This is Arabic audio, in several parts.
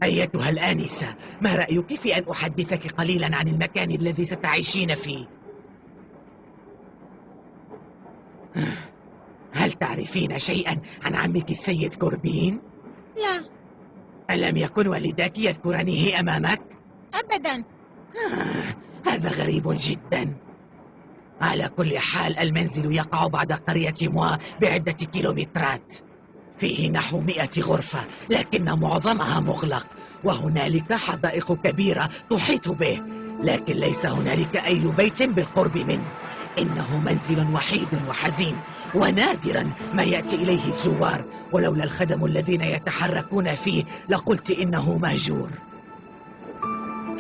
أيتها الآنسة، ما رأيك في أن أحدثك قليلا عن المكان الذي ستعيشين فيه؟ هل تعرفين شيئا عن عمك السيد كوربين؟ لا. ألم يكن والداك يذكرانه أمامك؟ أبدا. هذا غريب جدا. على كل حال المنزل يقع بعد قرية موا بعدة كيلومترات، فيه نحو 100 غرفة، لكن معظمها مغلق، وهنالك حدائق كبيرة تحيط به، لكن ليس هنالك أي بيت بالقرب منه. إنه منزل وحيد وحزين، ونادرا ما يأتي إليه الزوار، ولولا الخدم الذين يتحركون فيه لقلت إنه مهجور.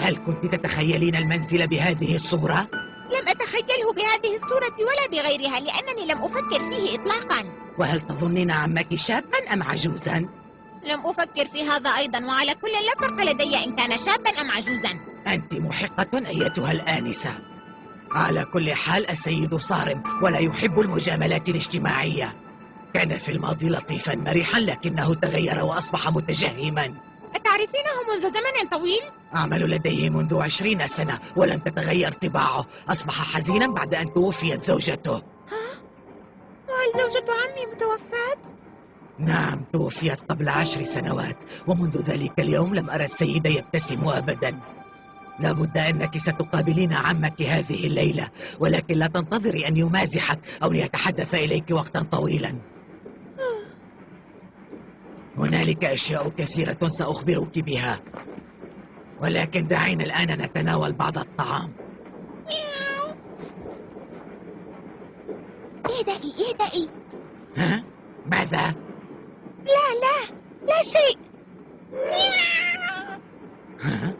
هل كنت تتخيلين المنزل بهذه الصورة؟ لم أتخيله بهذه الصورة ولا بغيرها، لأنني لم أفكر فيه إطلاقا. وهل تظنين عمك شابا أم عجوزا؟ لم أفكر في هذا أيضا، وعلى كل لا فرق لدي إن كان شابا أم عجوزا. أنت محقة أيتها الآنسة. على كل حال السيد صارم ولا يحب المجاملات الاجتماعية. كان في الماضي لطيفا مرحا، لكنه تغير وأصبح متجهما. أتعرفينه منذ زمن طويل؟ أعمل لديه منذ 20 سنة ولم تتغير طباعه. أصبح حزينا بعد أن توفيت زوجته. وهل زوجة عمي متوفاة؟ نعم، توفيت قبل 10 سنوات، ومنذ ذلك اليوم لم أرى السيد يبتسم أبدا. لابد أنك ستقابلين عمك هذه الليلة، ولكن لا تنتظري أن يمازحك أو يتحدث إليك وقتا طويلا. هنالك أشياء كثيرة سأخبرك بها، ولكن دعينا الآن نتناول بعض الطعام. اهدئي. ها؟ ماذا؟ لا شيء. ها؟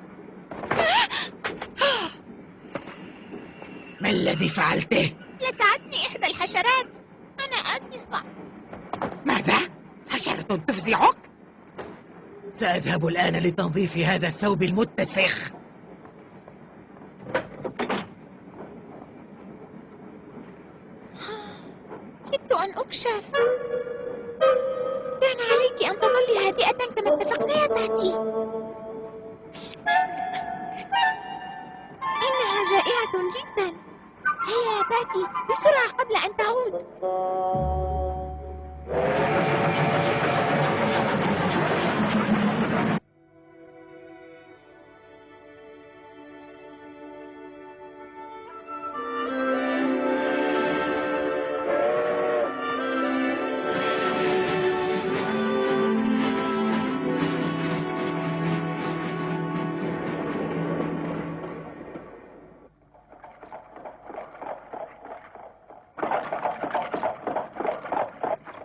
ما الذي فعلته؟ لدعتني إحدى الحشرات. أنا آسفة. ماذا؟ حشرة تفزعك؟ سأذهب الآن لتنظيف هذا الثوب المتسخ. كدت أن أكشف. كان عليك أن تظلي هادئة كما اتفقنا يا باتي. إنها جائعة جدا. هيا يا باتي بسرعة قبل أن تعود.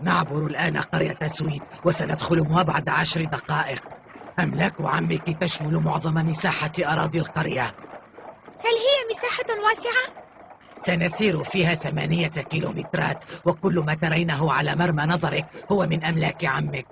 نعبر الآن قرية سويد، وسندخل موا بعد 10 دقائق. أملاك عمك تشمل معظم مساحة أراضي القرية. هل هي مساحة واسعة؟ سنسير فيها 8 كيلومترات، وكل ما ترينه على مرمى نظرك هو من أملاك عمك.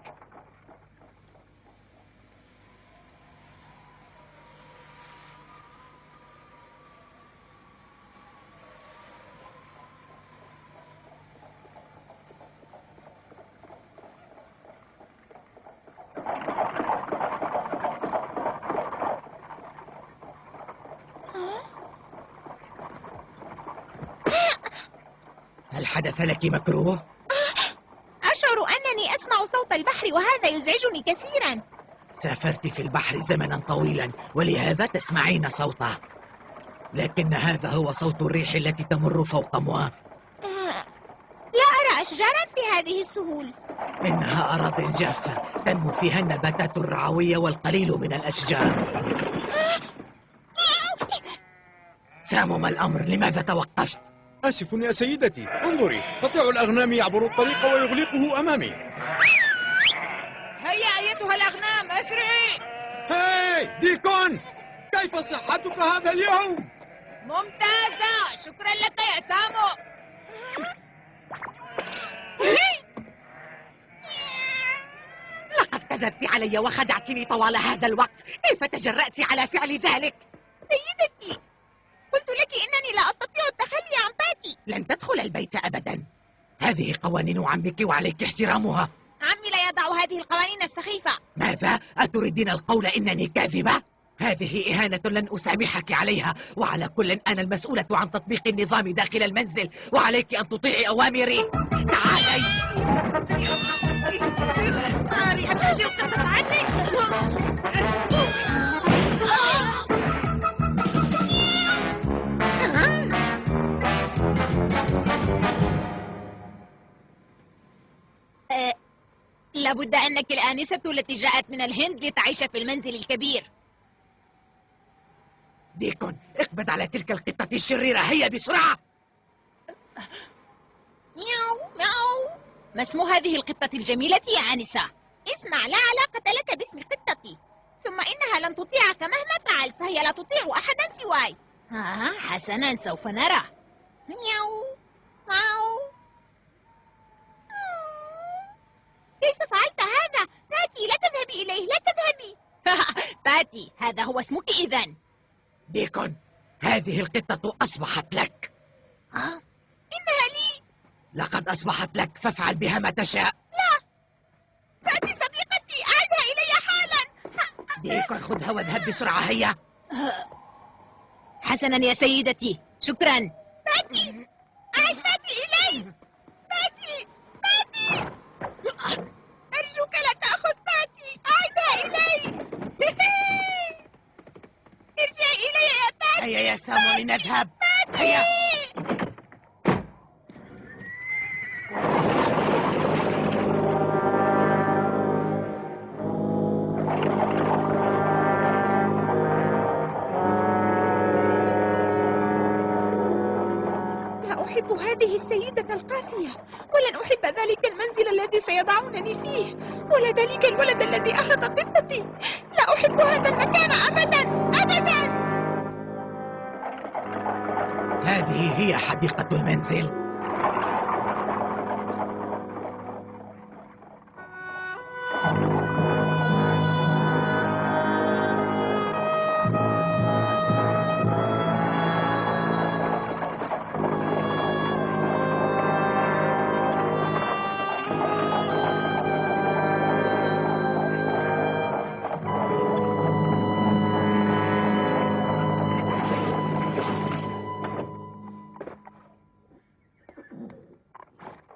هل حدث لك مكروه؟ أشعر أنني أسمع صوت البحر، وهذا يزعجني كثيرا. سافرت في البحر زمنا طويلا، ولهذا تسمعين صوته، لكن هذا هو صوت الريح التي تمر فوق موا. لا أرى أشجارا في هذه السهول. إنها أراضٍ جافة تنمو فيها النباتات الرعوية والقليل من الأشجار. سامم الأمر، لماذا توقفت؟ آسف يا سيدتي، انظري، قطيع الأغنام يعبر الطريق ويغلقه أمامي. هيا أيتها الأغنام أسرعي. هاي ديكون، كيف صحتك هذا اليوم؟ ممتازة، شكرا لك يا سامو. لقد كذبت علي وخدعتني طوال هذا الوقت، كيف تجرأت على فعل ذلك؟ سيدتي، قلت لك إنني لا أستطيع التخلي عن باتي. لن تدخل البيت أبدا. هذه قوانين عمك وعليك احترامها. عمي لا يضع هذه القوانين السخيفة. ماذا؟ أتريدين القول إنني كاذبة؟ هذه إهانة لن أسامحك عليها، وعلى كل أنا المسؤولة عن تطبيق النظام داخل المنزل، وعليك أن تطيعي أوامري. تعالي. ماري، أبعدي القطة عني. لابد أنك الآنسة التي جاءت من الهند لتعيش في المنزل الكبير. ديكون، اقبض على تلك القطة الشريرة، هيا بسرعة. مياو مياو. ما اسم هذه القطة الجميلة يا آنسة؟ اسمع، لا علاقة لك باسم قطتي، ثم إنها لن تطيعك مهما فعلت، فهي لا تطيع أحدا سواي. حسنا، سوف نرى. مياو مياو. كيف فعلت هذا؟ باتي، لا تذهبي إليه، لا تذهبي. باتي، هذا هو اسمك إذن. ديكون، هذه القطة أصبحت لك. إنها لي. لقد أصبحت لك، فافعل بها ما تشاء. لا، باتي صديقتي، أعدها إلي حالا. ديكون، خذها واذهب بسرعة، هيا. حسنا يا سيدتي، شكرا. باتي، أعد باتي إلي. باتي باتي، أرجوك لا تأخذ باتي، أعدها إلي. ارجعي إلي يا باتي. هيا يا سامو لنذهب. باتي. هيا. لا أحب هذه السيدة القاسية، ولن أحب ذلك المنزل الذي سيضعونني فيه، ولا ذلك الولد الذي أخذ قطتي. لا أحب هذا المكان أبدا أبدا. هذه هي حديقة المنزل.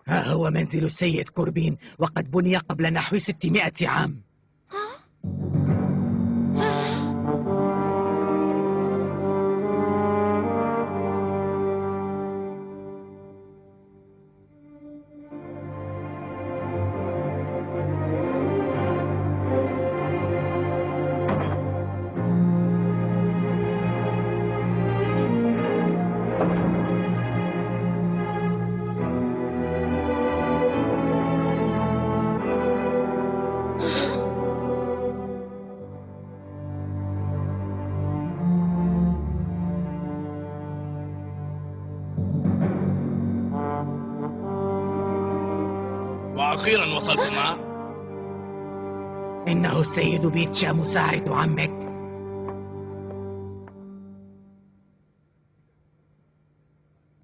ها هو منزل السيد كوربين، وقد بني قبل نحو 600 عام. وأخيرا وصلتما. إنه السيد بيتشا مساعد عمك.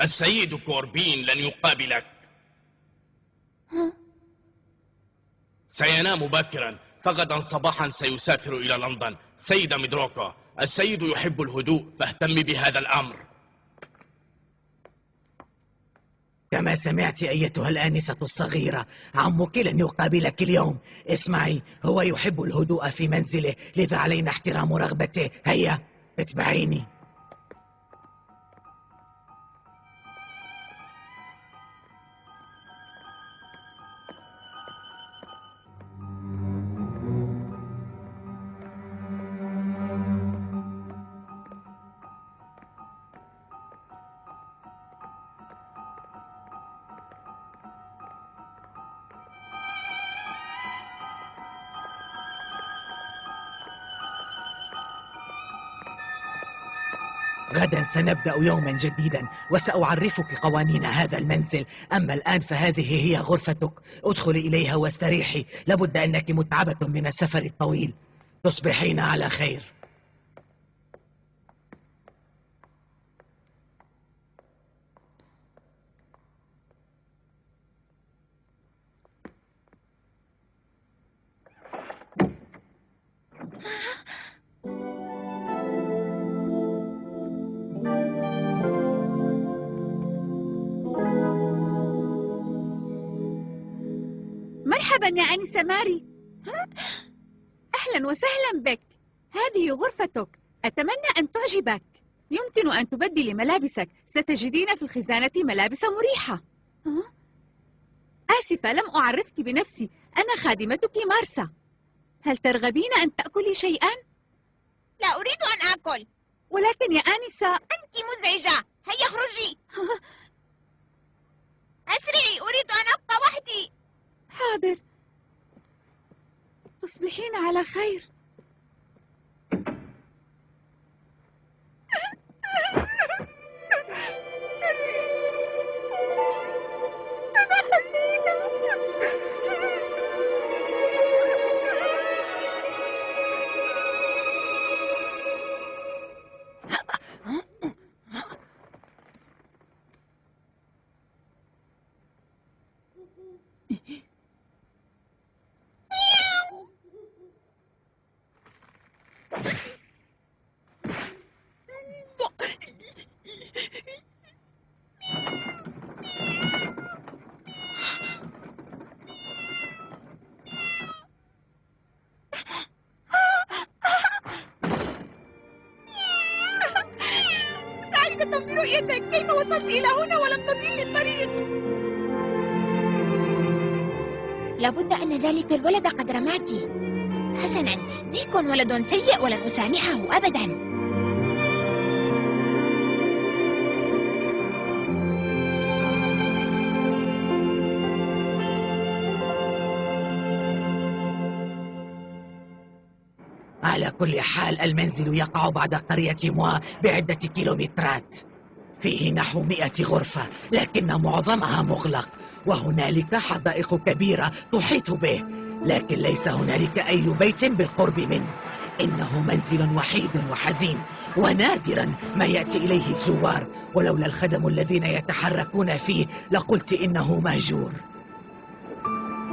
السيد كوربين لن يقابلك. سينام باكرا، فغدا صباحا سيسافر إلى لندن. سيدة مدروكا، السيد يحب الهدوء، فاهتم بهذا الأمر. كما سمعت أيتها الآنسة الصغيرة، عمك لن يقابلك اليوم. اسمعي، هو يحب الهدوء في منزله، لذا علينا احترام رغبته. هيا اتبعيني. غدا سنبدأ يوما جديدا، وسأعرفك قوانين هذا المنزل. أما الآن فهذه هي غرفتك، ادخلي إليها واستريحي، لابد أنك متعبة من السفر الطويل. تصبحين على خير. مرحبا يا أنسة ماري. أهلا وسهلا بك. هذه غرفتك، أتمنى أن تعجبك. يمكن أن تبدلي ملابسك، ستجدين في الخزانة ملابس مريحة. آسفة، لم أعرفك بنفسي، أنا خادمتك مارسا. هل ترغبين أن تأكلي شيئا؟ لا أريد أن آكل. ولكن يا آنسة أنت مزعجة، هيا اخرجي. أسرعي، أريد أن أبقى وحدي. حاضر، تصبحين على خير. سعيدة برؤيتك. كيف وصلت إلى هنا ولم تضل الطريق؟ لابد أن ذلك الولد قد رماك. حسنا، ديكون ولد سيء ولن أسامحه أبدا. على كل حال المنزل يقع بعد قرية موا بعدة كيلومترات. فيه نحو 100 غرفة، لكن معظمها مغلق، وهنالك حدائق كبيرة تحيط به، لكن ليس هنالك أي بيت بالقرب منه. إنه منزل وحيد وحزين، ونادرا ما يأتي إليه الزوار، ولولا الخدم الذين يتحركون فيه لقلت إنه مهجور.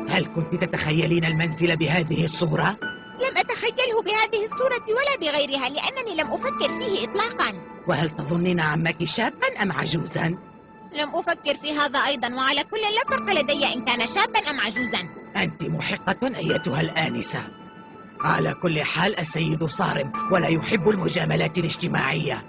هل كنت تتخيلين المنزل بهذه الصورة؟ لم أتخيله بهذه الصورة ولا بغيرها، لأنني لم أفكر فيه إطلاقا. وهل تظنين عمك شابا أم عجوزا؟ لم أفكر في هذا أيضا، وعلى كل لا فرق لدي إن كان شابا أم عجوزا. أنت محقة أيتها الآنسة. على كل حال السيد صارم ولا يحب المجاملات الاجتماعية.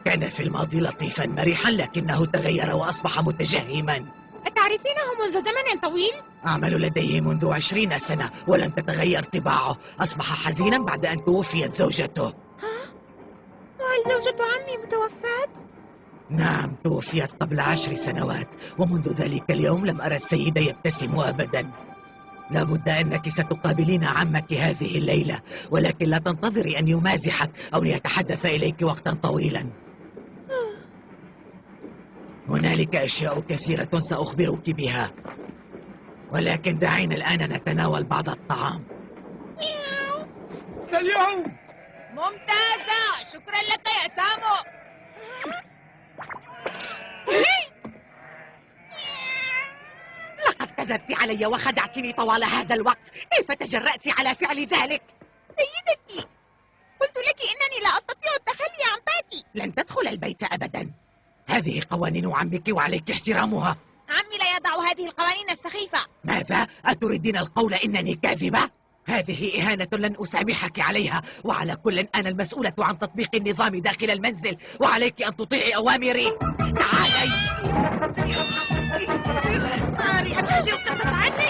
كان في الماضي لطيفا مرحا، لكنه تغير وأصبح متجهما. أتعرفينه منذ زمن طويل؟ أعمل لديه منذ 20 سنة ولم تتغير طباعه. أصبح حزينا بعد أن توفيت زوجته. وهل زوجة عمي متوفاة؟ نعم، توفيت قبل 10 سنوات، ومنذ ذلك اليوم لم أرى السيد يبتسم أبدا. لابد أنك ستقابلين عمك هذه الليلة، ولكن لا تنتظري أن يمازحك أو يتحدث إليك وقتا طويلا. هنالك أشياء كثيرة سأخبرك بها، ولكن دعينا الآن نتناول بعض الطعام. اليوم ممتازة، شكرا لك يا سامو. لقد كذبت علي وخدعتني طوال هذا الوقت. كيف تجرأت على فعل ذلك؟ سيدتي، قلت لك إنني لا أستطيع التخلي عن باتي. لن تدخل البيت أبدا. هذه قوانين عمك وعليك احترامها. عمي لا يضع هذه القوانين السخيفة. ماذا؟ أتريدين القول إنني كاذبة؟ هذه إهانة لن أسامحك عليها، وعلى كل أنا المسؤولة عن تطبيق النظام داخل المنزل، وعليك أن تطيعي أوامري. تعالي. ماري، أبعدي القصة عني.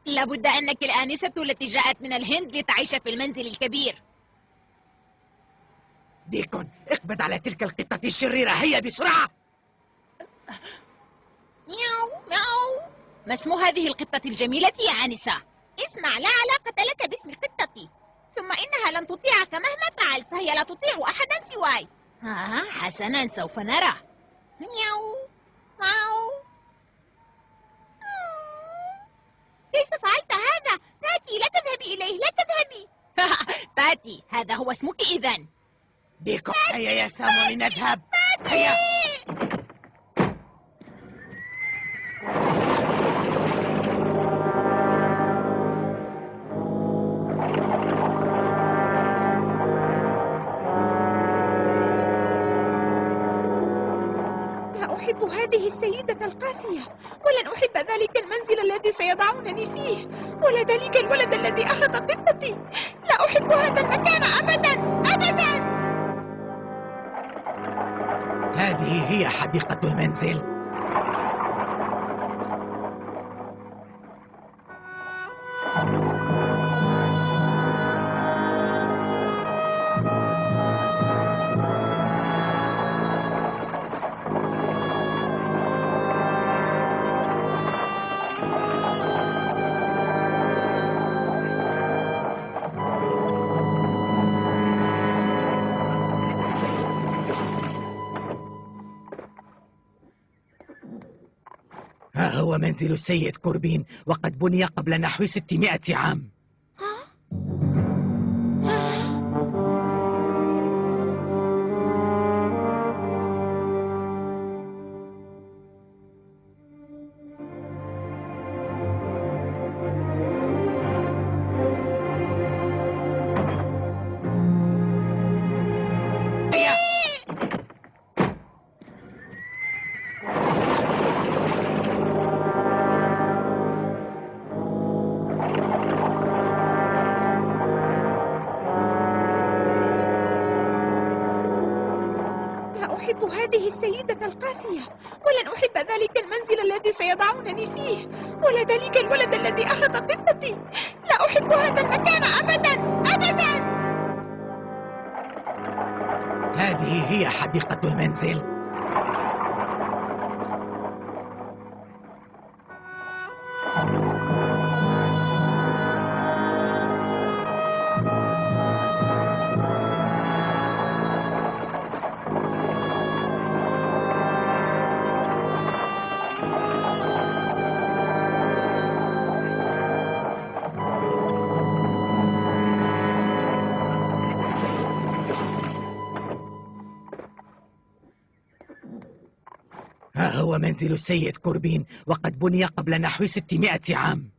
لابد أنك الآنسة التي جاءت من الهند لتعيش في المنزل الكبير. ديكون، اقبض على تلك القطة الشريرة، هيا بسرعة. مياو مياو. ما اسم هذه القطة الجميلة يا آنسة؟ اسمع، لا علاقة لك باسم قطتي، ثم إنها لن تطيعك مهما فعلت، فهي لا تطيع أحدا سواي. حسنا، سوف نرى. مياو مياو. كيف فعلت هذا؟ باتي، لا تذهبي إليه، لا تذهبي. باتي، هذا هو اسمك إذن. ديكون، هيا يا سامو لنذهب. هيا. أحب هذه السيدة القاسية، ولن أحب ذلك المنزل الذي سيضعونني فيه، ولا ذلك الولد الذي أخذ قطتي. لا أحب هذا المكان أبدا أبدا. هذه هي حديقة المنزل. ها هو منزل السيد كوربين، وقد بني قبل نحو 600 عام. أحب هذه السيدة القاسية، ولن أحب ذلك المنزل الذي سيضعونني فيه، ولا ذلك الولد الذي أخذ قطتي. لا أحب هذا المكان أبدا أبدا. هذه هي حديقة المنزل. ها هو منزل السيد كوربين، وقد بني قبل نحو 600 عام.